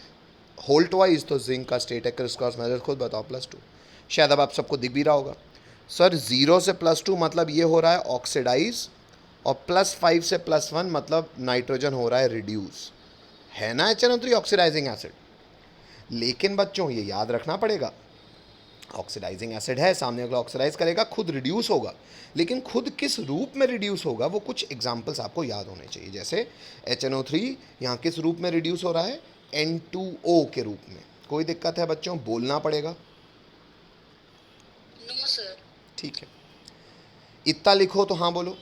होल्ट वाइज, तो जिंक का स्टेट है क्रिस क्रॉस मेथड, खुद बताओ +2। शायद अब आप सबको दिख भी रहा होगा सर, 0 से +2 मतलब ये हो रहा है ऑक्सीडाइज, और +5 से +1 मतलब नाइट्रोजन हो रहा है रिड्यूस, है ना HNO3 ऑक्सीडाइजिंग एसिड। लेकिन बच्चों ये याद रखना पड़ेगा, ऑक्सीडाइजिंग एसिड है, सामने वाला ऑक्सीडाइज करेगा, खुद रिड्यूस होगा, लेकिन खुद किस रूप में रिड्यूस होगा वो कुछ एग्जांपल्स आपको याद होने चाहिए। जैसे HNO3 यहाँ किस रूप में रिड्यूस हो रहा है? N2O के रूप में। कोई दिक्कत है बच्चों? बोलना पड़ेगा। No sir. ठीक है, इतना लिखो तो हाँ बोलो।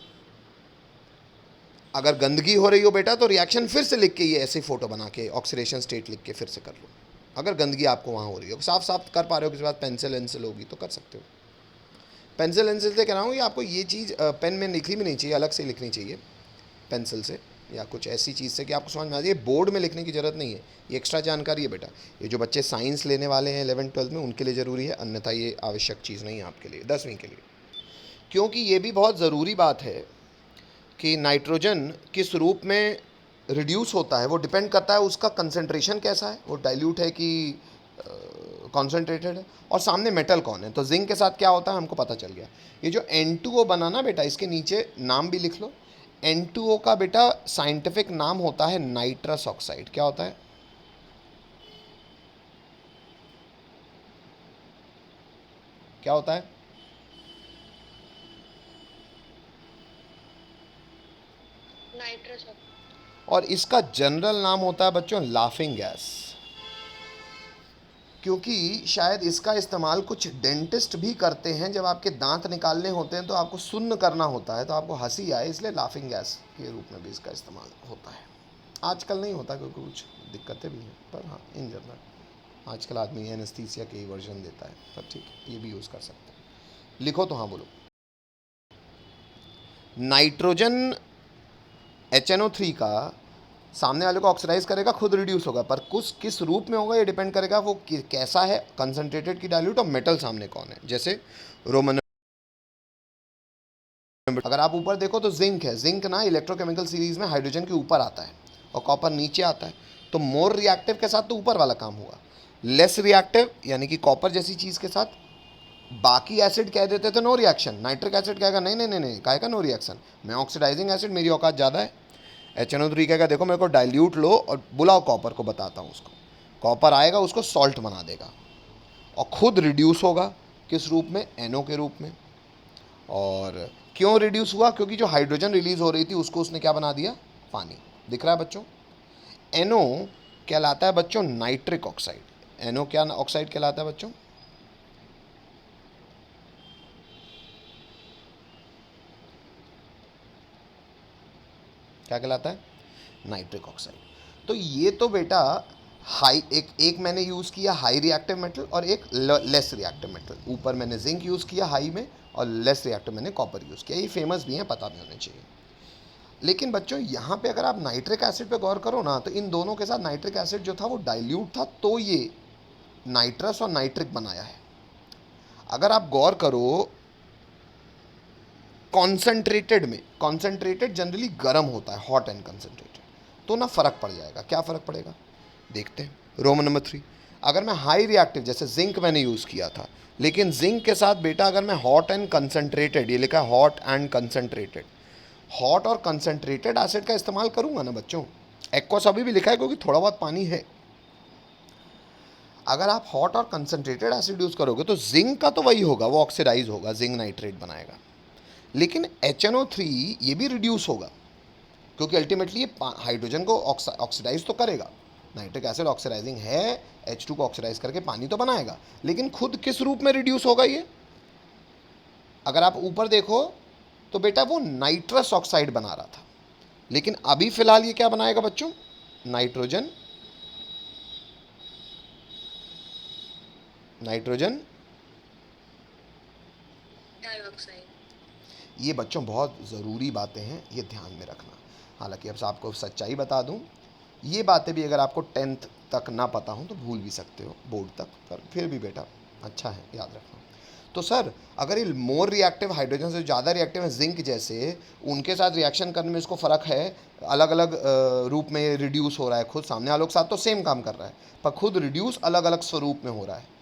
अगर गंदगी हो रही हो बेटा तो रिएक्शन फिर से लिख के ये ऐसे फोटो बना के ऑक्सीडेशन स्टेट लिख के फिर से कर लो। अगर गंदगी आपको वहाँ हो रही हो, साफ साफ कर पा रहे हो, किसी बात पेंसिल वेंसिल होगी तो कर सकते हो। पेंसिल वेंसिल से कह रहा हूँ कि आपको ये चीज़ पेन में लिखनी भी नहीं चाहिए, अलग से लिखनी चाहिए पेंसिल से, या कुछ ऐसी चीज़ से कि आपको समझ में आ जाए। बोर्ड में लिखने की ज़रूरत नहीं है, ये एक्स्ट्रा जानकारी है बेटा, ये जो बच्चे साइंस लेने वाले हैं 11th-12th में उनके लिए ज़रूरी है, अन्यथा ये आवश्यक चीज़ नहीं है आपके लिए 10वीं के लिए। क्योंकि ये भी बहुत ज़रूरी बात है कि नाइट्रोजन किस रूप में रिड्यूस होता है, वो डिपेंड करता है उसका कंसंट्रेशन कैसा है, वो डाइल्यूट है कि कॉन्सेंट्रेटेड है, और सामने मेटल कौन है। तो जिंक के साथ क्या होता है हमको पता चल गया। ये जो N2O बना ना बेटा, इसके नीचे नाम भी लिख लो। N2O का बेटा साइंटिफिक नाम होता है नाइट्रस ऑक्साइड। क्या होता है? क्या होता है? नाइट्रस। और इसका जनरल नाम होता है बच्चों लाफिंग गैस, क्योंकि शायद इसका इस्तेमाल कुछ डेंटिस्ट भी करते हैं, जब आपके दांत निकालने होते हैं तो आपको सुन्न करना होता है, तो आपको हंसी आए, इसलिए लाफिंग गैस के रूप में भी इसका इस्तेमाल होता है। आजकल नहीं होता क्योंकि कुछ दिक्कतें भी हैं, पर हाँ इन जनरल आजकल आदमी एनेस्थीसिया के ही वर्जन देता है, पर ठीक है ये भी यूज़ कर सकते हैं। लिखो तो हाँ बोलो। नाइट्रोजन HNO3 का सामने वाले को ऑक्सीडाइज करेगा, खुद रिड्यूस होगा, पर कुछ किस रूप में होगा ये डिपेंड करेगा वो कैसा है, कंसंट्रेटेड की डाइल्यूट, और मेटल सामने कौन है। जैसे रोमन, अगर आप ऊपर देखो तो जिंक है, जिंक ना इलेक्ट्रोकेमिकल सीरीज में हाइड्रोजन के ऊपर आता है और कॉपर नीचे आता है, तो मोर रिएक्टिव के साथ तो ऊपर वाला काम हुआ, लेस रिएक्टिव यानी कि कॉपर जैसी चीज़ के साथ बाकी एसिड कह देते थे नो रिएक्शन, नाइट्रिक एसिड कहेगा नहीं नहीं नहीं नहीं, कहेगा नो रिएक्शन, मैं ऑक्सीडाइजिंग एसिड, मेरी औकात ज़्यादा है। HNO3 कहेगा देखो मेरे को डाइल्यूट लो और बुलाओ कॉपर को, बताता हूँ उसको, कॉपर आएगा उसको सॉल्ट बना देगा, और खुद रिड्यूस होगा किस रूप में? NO के रूप में। और क्यों रिड्यूस हुआ? क्योंकि जो हाइड्रोजन रिलीज हो रही थी उसको उसने क्या बना दिया? पानी। दिख रहा है बच्चों? NO कहलाता है बच्चों नाइट्रिक ऑक्साइड। NO क्या ऑक्साइड कहलाता है बच्चों? क्या कहलाता है? Nitric oxide. तो ये तो बेटा हाई एक मैंने यूज़ किया हाई रिएक्टिव मेटल और एक लेस रिएक्टिव मेटल। ऊपर मैंने जिंक यूज़ किया हाई में और लेस रिएक्टिव मैंने कॉपर यूज़ किया। ये फेमस भी हैं, पता भी होने चाहिए। लेकिन बच्चों यहाँ पे अगर आप नाइट्रिक एसिड पे गौर करो ना, तो इन दोनों के साथ नाइट्रिक एसिड जो था वो डाइल्यूट था, तो ये नाइट्रस और नाइट्रिक बनाया है। अगर आप गौर करो कॉन्सेंट्रेटेड में, कॉन्सेंट्रेटेड जनरली गर्म होता है, हॉट एंड कंसनट्रेटेड, तो ना फ़र्क पड़ जाएगा। क्या फ़र्क पड़ेगा देखते हैं। रोमन नंबर 3, अगर मैं हाई रिएक्टिव जैसे जिंक मैंने यूज़ किया था, लेकिन जिंक के साथ बेटा अगर मैं हॉट एंड कंसनट्रेटेड, ये लिखा है हॉट एंड कंसनट्रेटेड, हॉट और कंसनट्रेटेड एसिड का इस्तेमाल करूंगा ना बच्चों, एक्वस अभी भी लिखा है क्योंकि थोड़ा बहुत पानी है। अगर आप हॉट और कंसनट्रेटेड एसिड यूज़ करोगे तो जिंक का तो वही होगा, वो ऑक्सीडाइज होगा, जिंक नाइट्रेट बनाएगा। लेकिन HNO3 ये भी रिड्यूस होगा क्योंकि अल्टीमेटली ये हाइड्रोजन को ऑक्सीडाइज तो करेगा। नाइट्रिक एसिड ऑक्सीडाइजिंग है, H2 को ऑक्सीडाइज करके पानी तो बनाएगा, लेकिन खुद किस रूप में रिड्यूस होगा ये? अगर आप ऊपर देखो तो बेटा वो नाइट्रस ऑक्साइड बना रहा था, लेकिन अभी फिलहाल ये क्या बनाएगा बच्चों? Nitrogen dioxide. ये बच्चों बहुत ज़रूरी बातें हैं, ये ध्यान में रखना। हालांकि अब आपको सच्चाई बता दूं, ये बातें भी अगर आपको 10th तक ना पता हो तो भूल भी सकते हो बोर्ड तक, पर फिर भी बेटा अच्छा है याद रखना। तो सर अगर ये मोर रिएक्टिव हाइड्रोजन से ज़्यादा रिएक्टिव है जिंक जैसे, उनके साथ रिएक्शन करने में इसको फ़र्क है, अलग अलग रूप में रिड्यूस हो रहा है, खुद सामने वालों के साथ तो सेम काम कर रहा है पर खुद रिड्यूस अलग अलग स्वरूप में हो रहा है।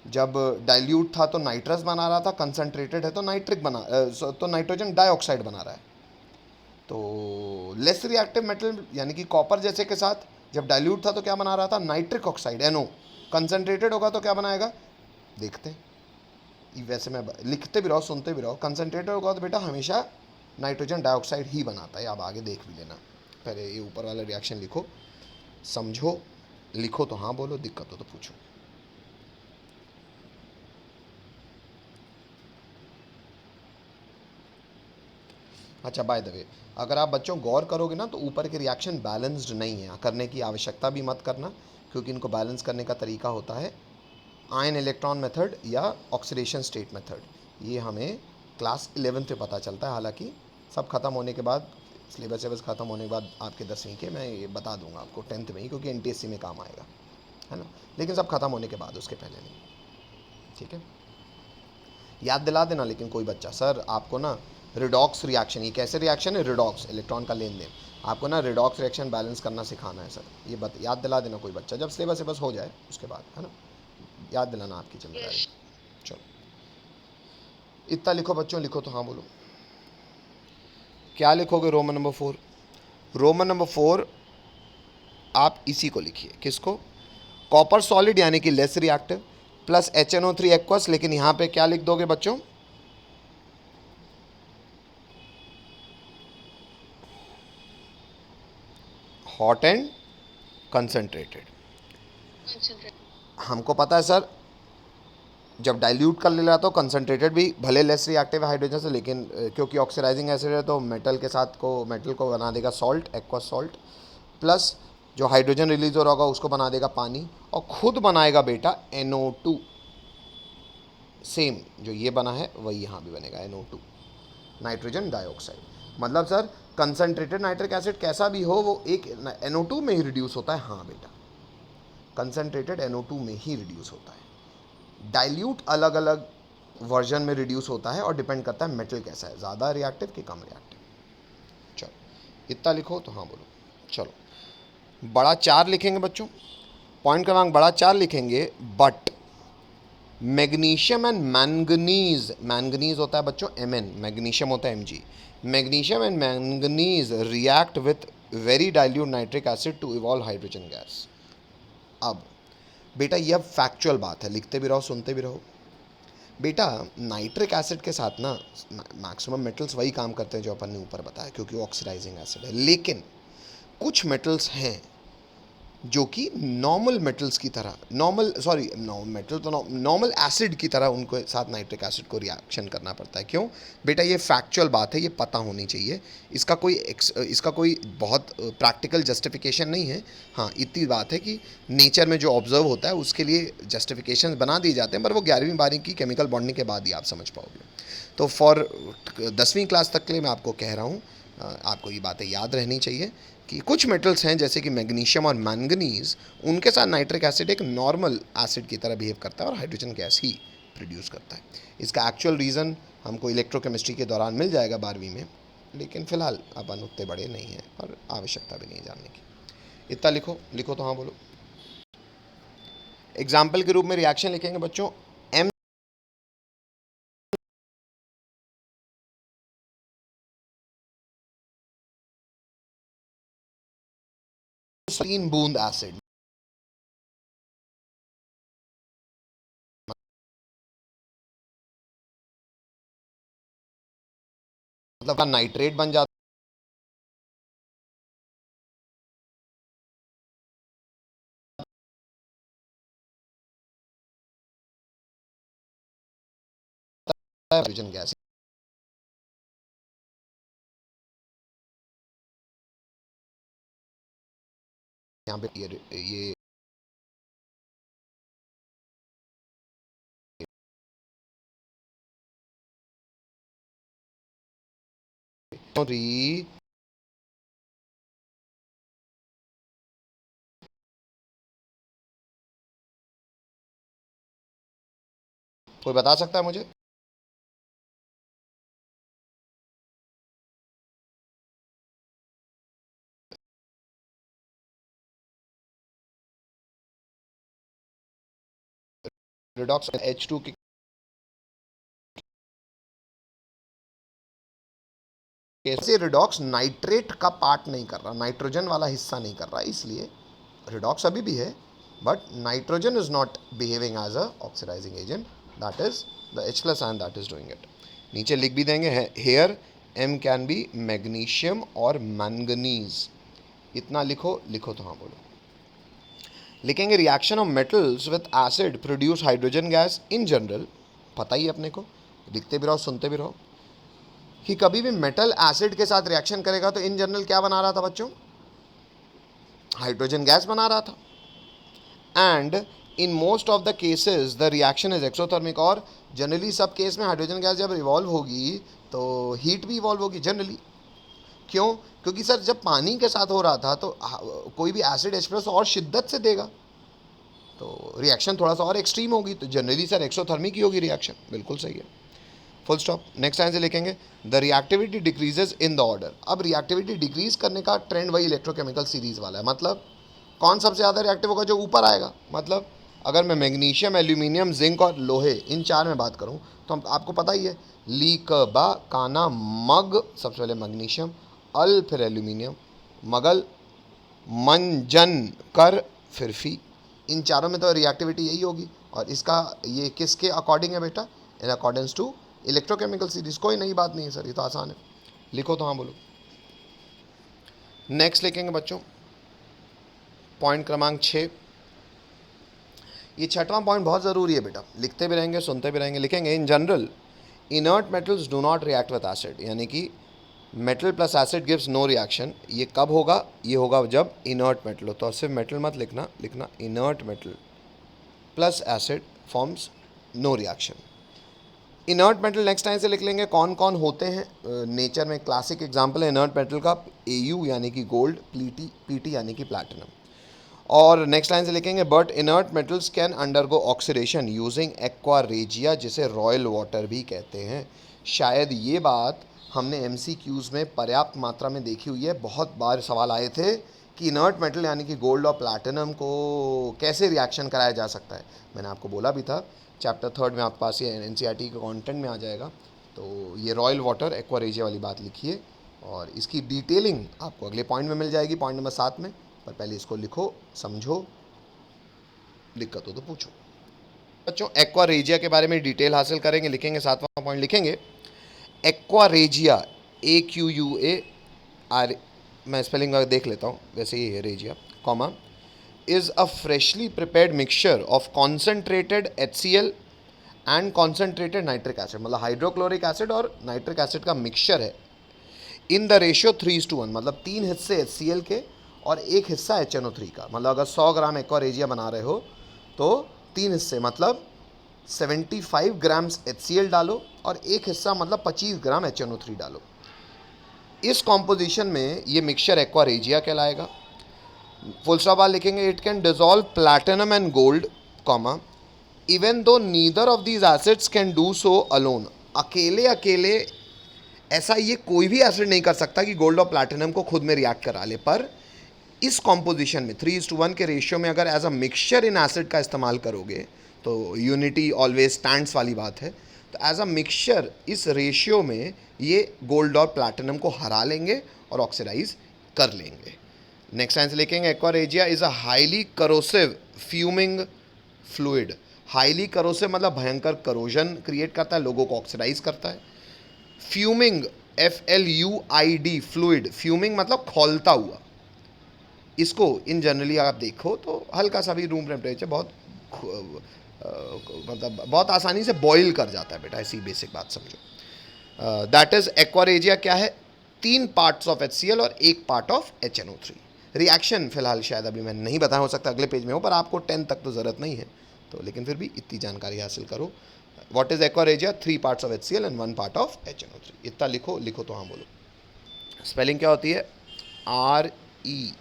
जब डाइल्यूट था तो नाइट्रस बना रहा था, कंसनट्रेटेड है तो नाइट्रिक बना तो नाइट्रोजन डाइऑक्साइड बना रहा है। तो लेस रिएक्टिव मेटल यानी कि कॉपर जैसे के साथ जब डाइल्यूट था तो क्या बना रहा था? Nitric oxide NO। कंसनट्रेटेड होगा तो क्या बनाएगा देखते हैं। वैसे मैं लिखते भी रहो सुनते भी रहो, कंसनट्रेटेड होगा तो बेटा हमेशा नाइट्रोजन डाइऑक्साइड ही बनाता है। आप आगे देख भी लेना, पहले ये ऊपर वाला रिएक्शन लिखो, समझो, लिखो तो हाँ बोलो, दिक्कत हो तो पूछो। अच्छा बाय द वे, अगर आप बच्चों गौर करोगे ना तो ऊपर के रिएक्शन बैलेंस्ड नहीं है, करने की आवश्यकता भी मत करना, क्योंकि इनको बैलेंस करने का तरीका होता है आयन इलेक्ट्रॉन मेथड या ऑक्सीडेशन स्टेट मेथड। ये हमें क्लास 11th पे पता चलता है। हालांकि सब खत्म होने के बाद, सिलेबस खत्म होने के बाद आपके 10वीं के मैं ये बता दूंगा आपको 10th में ही, क्योंकि NTSC में काम आएगा, है ना। लेकिन सब खत्म होने के बाद, उसके पहले नहीं, ठीक है। याद दिला देना लेकिन कोई बच्चा, सर आपको ना रिडॉक्स रिएक्शन, ये कैसे रिएक्शन है? रिडॉक्स, इलेक्ट्रॉन का लेन देन, आपको ना रिडॉक्स रिएक्शन बैलेंस करना सिखाना है सर, ये याद दिला देना कोई बच्चा, जब सिलेबस हो जाए उसके बाद, है ना, याद दिलाना आपकी जिम्मेदारी। चलो इतना लिखो बच्चों, लिखो तो हाँ बोलो। क्या लिखोगे? Roman number 4। रोमन नंबर 4 आप इसी को लिखिए, किसको? कॉपर सॉलिड यानी कि less reactive plus HNO3 aqueous, लेकिन यहां पे क्या लिख दोगे बच्चों? Hot and concentrated. हमको पता है सर, जब डाइल्यूट कर ले रहा तो कंसंट्रेटेड भी भले लेस रिएक्टिव है हाइड्रोजन से, लेकिन क्योंकि ऑक्सीडाइजिंग एसिड है तो मेटल के साथ को, मेटल को बना देगा सॉल्ट, एक्वस सॉल्ट, प्लस जो हाइड्रोजन रिलीज हो रहा होगा उसको बना देगा पानी, और खुद बनाएगा बेटा NO2। सेम जो ये बना है वही यहाँ भी बनेगा, NO2, नाइट्रोजन डाइऑक्साइड। मतलब सर कंसनट्रेटेड नाइट्रिक एसिड कैसा भी हो वो एक NO2 में ही रिड्यूस होता है। हाँ बेटा, कंसनट्रेटेड NO2 में ही रिड्यूस होता है। डाइल्यूट अलग अलग वर्जन में रिड्यूस होता है और डिपेंड करता है मेटल कैसा है, ज़्यादा रिएक्टिव कि कम रिएक्टिव। चलो इतना लिखो तो हाँ बोलो। चलो बड़ा 4 लिखेंगे बच्चों, पॉइंट क्रमांक बड़ा 4 लिखेंगे, but magnesium and manganese, manganese होता है बच्चों Mn, मैग्नीशियम होता है Mg, magnesium and manganese react with very dilute nitric acid to evolve hydrogen gas. अब बेटा ये अब फैक्चुअल बात है, लिखते भी रहो सुनते भी रहो। बेटा नाइट्रिक एसिड के साथ ना मैक्सिमम मेटल्स वही काम करते हैं जो अपन ने ऊपर बताया, क्योंकि वो ऑक्सीडाइजिंग एसिड है, लेकिन कुछ मेटल्स हैं जो कि नॉर्मल मेटल्स की तरह, नॉर्मल एसिड की तरह उनको साथ नाइट्रिक एसिड को रिएक्शन करना पड़ता है। क्यों बेटा, ये फैक्चुअल बात है, ये पता होनी चाहिए। इसका कोई बहुत प्रैक्टिकल जस्टिफिकेशन नहीं है। हाँ, इतनी बात है कि नेचर में जो ऑब्जर्व होता है उसके लिए जस्टिफिकेशन बना दिए जाते हैं, पर वो 11वीं 12वीं की केमिकल बॉन्डिंग के बाद ही आप समझ पाओगे। तो फॉर 10वीं क्लास तक के लिए मैं आपको कह रहा हूँ, आपको ये बातें याद रहनी चाहिए कि कुछ मेटल्स हैं जैसे कि मैग्नीशियम और मैंगनीज, उनके साथ नाइट्रिक एसिड एक नॉर्मल एसिड की तरह बिहेव करता है और हाइड्रोजन गैस ही प्रोड्यूस करता है। इसका एक्चुअल रीज़न हमको इलेक्ट्रोकेमिस्ट्री के दौरान मिल जाएगा 12वीं में, लेकिन फ़िलहाल अपन उतने बड़े नहीं हैं और आवश्यकता भी नहीं है जानने की। इतना लिखो, लिखो तो हाँ बोलो। एग्जाम्पल के रूप में रिएक्शन लिखेंगे बच्चों, एम 3 बूंद एसिड, मतलब नाइट्रेट बन जाता है हाइड्रोजन गैस। यहाँ पे ये कोई बता सकता है मुझे? रिडॉक्स H2 की कैसे रिडॉक्स नाइट्रेट का पार्ट नहीं कर रहा, नाइट्रोजन वाला हिस्सा नहीं कर रहा, इसलिए रिडॉक्स अभी भी है, but nitrogen is not behaving as a oxidizing agent, that is the H plus ion that is doing it. नीचे लिख भी देंगे here M can be magnesium और मैंगनीज। इतना लिखो, लिखो तो हाँ बोलो। लिखेंगे reaction of metals with acid produce hydrogen gas in general, पता ही अपने को, लिखते भी रहो सुनते भी रहो कि कभी भी मेटल एसिड के साथ रिएक्शन करेगा तो इन जनरल क्या बना रहा था बच्चों? हाइड्रोजन गैस बना रहा था। And in most of the cases the reaction is exothermic, और जनरली सब केस में हाइड्रोजन गैस जब इवॉल्व होगी तो हीट भी इवॉल्व होगी जनरली। क्यों? क्योंकि सर जब पानी के साथ हो रहा था तो कोई भी एसिड H प्लस और शिद्दत से देगा तो रिएक्शन थोड़ा सा और एक्सट्रीम होगी, तो जनरली सर एक्सोथर्मिक ही होगी रिएक्शन। बिल्कुल सही है, फुल स्टॉप। नेक्स्ट लाइन से लिखेंगे the reactivity decreases in the order. अब रिएक्टिविटी डिक्रीज करने का ट्रेंड वही इलेक्ट्रोकेमिकल सीरीज वाला है, मतलब कौन सबसे ज़्यादा रिएक्टिव होगा? जो ऊपर आएगा। मतलब अगर मैं मैग्नीशियम, एल्यूमिनियम, जिंक और लोहे इन चार में बात करूं तो हम आपको पता ही है, ली क बा काना मग, सबसे पहले मैग्नीशियम, अल फिर एल्यूमिनियम, मगल मंजन कर फिर फी। इन चारों में तो रिएक्टिविटी यही होगी, और इसका ये किसके अकॉर्डिंग है बेटा? In accordance to electrochemical series. कोई नई बात नहीं है सर, ये तो आसान है, लिखो तो हाँ बोलो। नेक्स्ट लिखेंगे बच्चों पॉइंट क्रमांक 6। ये छठवां पॉइंट बहुत ज़रूरी है बेटा, लिखते भी रहेंगे सुनते भी रहेंगे। लिखेंगे in general inert metals do not react with acid, यानी कि metal plus acid gives no reaction. ये कब होगा? ये होगा जब इनर्ट मेटल हो, तो सिर्फ मेटल मत लिखना, लिखना inert metal plus acid forms no reaction. Inert metal next time से लिख लेंगे कौन कौन होते हैं नेचर में। क्लासिक एग्जांपल है इनर्ट मेटल का Au यानी कि गोल्ड, Pt यानी कि प्लैटिनम। और नेक्स्ट लाइन से लिखेंगे but inert metals can undergo oxidation using aqua regia, जिसे रॉयल वाटर भी कहते हैं। शायद ये बात हमने MCQs में पर्याप्त मात्रा में देखी हुई है, बहुत बार सवाल आए थे कि इनर्ट मेटल यानी कि गोल्ड और प्लैटिनम को कैसे रिएक्शन कराया जा सकता है। मैंने आपको बोला भी था, चैप्टर 3 में आपके पास ये NCERT के कंटेंट में आ जाएगा। तो ये रॉयल वाटर एक्वा रेजिया वाली बात लिखिए, और इसकी डिटेलिंग आपको अगले पॉइंट में मिल जाएगी, पॉइंट नंबर 7 में। पर पहले इसको लिखो, समझो, दिक्कत हो तो पूछो। बच्चों एक्वा रेजिया के बारे में डिटेल हासिल करेंगे, लिखेंगे 7वां पॉइंट लिखेंगे एक्वा रेजिया, AQUA, मैं स्पेलिंग देख लेता हूँ, वैसे ही है regia, comma is a freshly prepared mixture of concentrated HCl and concentrated nitric acid, मतलब हाइड्रोक्लोरिक एसिड और नाइट्रिक एसिड का मिक्सचर है, इन द रेशियो 3:1, मतलब 3 हिस्से HCl के और 1 हिस्सा HNO3 का। मतलब अगर 100 ग्राम एक्वारेजिया बना रहे हो तो 3 हिस्से मतलब 75 ग्राम्स HCl डालो और 1 हिस्सा मतलब 25 ग्राम HNO3 डालो। इस कॉम्पोजिशन में ये मिक्सचर एक्वारेजिया कहलाएगा। फुल स्टॉप बाद लिखेंगे, it can dissolve platinum and gold, comma, even though neither of these acids can do so alone. अकेले अकेले ऐसा ये कोई भी एसिड नहीं कर सकता कि गोल्ड और प्लैटिनम को खुद में रिएक्ट करा ले, पर इस कॉम्पोजिशन में 3:1 के रेशियो में अगर as a mixture in acid का इस्तेमाल करोगे तो यूनिटी ऑलवेज स्टैंड्स वाली बात है। तो एज अ मिक्सचर इस रेशियो में ये गोल्ड और प्लैटिनम को हरा लेंगे और ऑक्सीडाइज कर लेंगे। नेक्स्ट आंसर लिखेंगे, aqua regia is a highly corrosive fuming fluid. Highly corrosive मतलब भयंकर करोजन क्रिएट करता है, लोगों को ऑक्सीडाइज करता है। फ्यूमिंग, FLUID, फ्लूइड, फ्यूमिंग मतलब खौलता हुआ। इसको इन जनरली आप देखो तो हल्का सा भी रूम टेम्परेचर मतलब बहुत आसानी से बॉईल कर जाता है बेटा, ऐसी बेसिक बात समझो। दैट इज एक्वारेजिया क्या है, 3 पार्ट्स ऑफ HCl और 1 पार्ट ऑफ HNO3। रिएक्शन फिलहाल शायद अभी मैंने नहीं बताया, हो सकता है अगले पेज में हो, पर आपको 10 तक तो ज़रूरत नहीं है, तो लेकिन फिर भी इतनी जानकारी हासिल करो। What is aqua regia, 3 parts of HCl and 1 part of HNO3। इतना लिखो तो हाँ बोलो। स्पेलिंग क्या होती है, REGIA।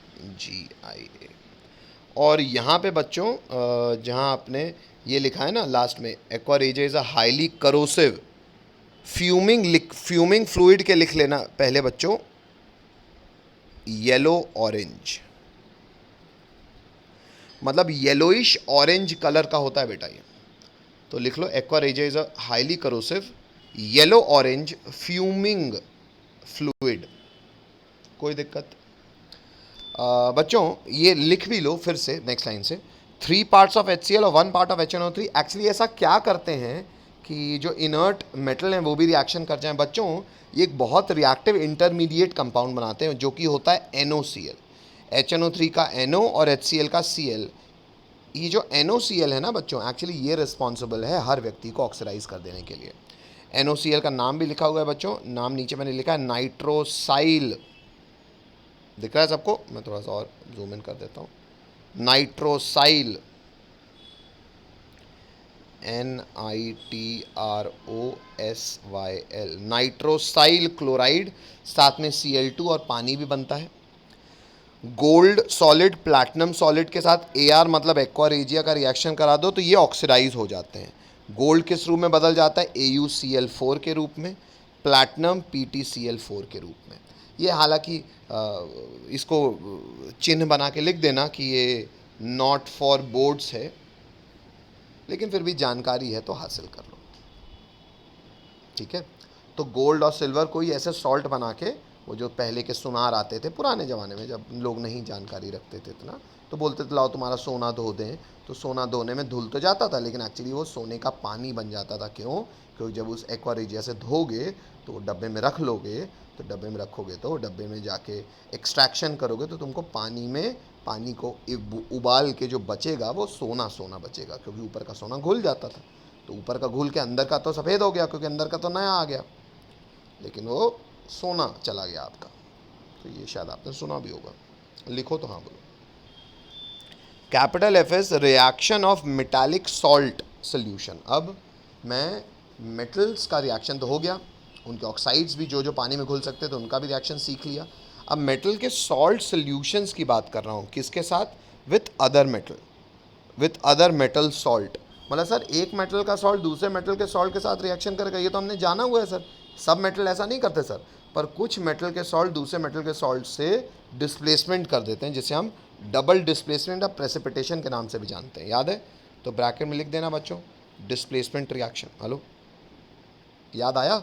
और यहाँ पे बच्चों जहाँ आपने ये लिखा है ना लास्ट में, aqua regia is a highly corrosive fuming fluid के लिख लेना पहले बच्चों येलो ऑरेंज, मतलब येलोइश ऑरेंज कलर का होता है बेटा ये। तो लिख लो, aqua regia is a highly corrosive yellow orange fuming fluid. कोई दिक्कत? बच्चों ये लिख भी लो फिर से नेक्स्ट लाइन से, 3 पार्ट्स ऑफ HCl और 1 पार्ट ऑफ HNO3। एक्चुअली ऐसा क्या करते हैं कि जो इनर्ट मेटल हैं वो भी रिएक्शन कर जाएं। बच्चों ये एक बहुत रिएक्टिव इंटरमीडिएट कंपाउंड बनाते हैं जो कि होता है NOCl, HNO3 का NO और HCl का Cl। ये जो NOCl है ना बच्चों, एक्चुअली ये रिस्पॉन्सिबल है हर व्यक्ति को ऑक्सीडाइज कर देने के लिए। NOCl का नाम भी लिखा हुआ है बच्चों, नाम नीचे मैंने लिखा है नाइट्रोसाइल, दिख रहा है सबको? मैं थोड़ा सा और जूम इन कर देता हूँ। नाइट्रोसाइल, NITROSYL, नाइट्रोसाइल क्लोराइड, साथ में Cl2 और पानी भी बनता है। गोल्ड सॉलिड प्लैटिनम सॉलिड के साथ AR मतलब एक्वारेजिया का रिएक्शन करा दो तो ये ऑक्सीडाइज हो जाते हैं। गोल्ड किस रूप में बदल जाता है, AuCl4 के रूप में, प्लैटिनम PtCl4 के रूप में। ये हालांकि इसको चिन्ह बना के लिख देना कि ये नॉट फॉर बोर्ड्स है, लेकिन फिर भी जानकारी है तो हासिल कर लो, ठीक है। तो गोल्ड और सिल्वर को ही ऐसे सॉल्ट बना के, वो जो पहले के सुनार आते थे पुराने ज़माने में जब लोग नहीं जानकारी रखते थे इतना, तो बोलते थे लाओ तुम्हारा सोना धो दें, तो सोना धोने में धुल तो जाता था लेकिन एक्चुअली वो सोने का पानी बन जाता था। क्यों? क्योंकि जब उस एक्वारेजिया से धोगे तो वो डब्बे में रख लोगे, तो डब्बे में रखोगे तो डब्बे में जाके एक्सट्रैक्शन करोगे तो तुमको पानी को उबाल के जो बचेगा वो सोना सोना बचेगा, क्योंकि ऊपर का सोना घुल जाता था। तो ऊपर का घुल के अंदर का तो सफ़ेद हो गया क्योंकि अंदर का तो नया आ गया, लेकिन वो सोना चला गया आपका। तो ये शायद आपने सुना भी होगा, लिखो तो हाँ बोलो। Capital F is reaction of metallic salt solution. अब मैं मेटल्स का रिएक्शन तो हो गया, उनके ऑक्साइड्स भी जो पानी में घुल सकते थे उनका भी रिएक्शन सीख लिया। अब मेटल के सॉल्ट सोल्यूशंस की बात कर रहा हूँ, किसके साथ? With other metal salt. मतलब सर एक मेटल का सॉल्ट दूसरे मेटल के सॉल्ट के साथ रिएक्शन करेगा, ये तो हमने जाना हुआ है सर। सब मेटल ऐसा नहीं करते सर, पर कुछ मेटल के सॉल्ट दूसरे मेटल के सॉल्ट से डिस्प्लेसमेंट कर देते हैं, जिसे हम डबल डिस्प्लेसमेंट या प्रेसिपिटेशन के नाम से भी जानते हैं। याद है? तो ब्रैकेट में लिख देना बच्चों, डिस्प्लेसमेंट रिएक्शन। हेलो, याद आया?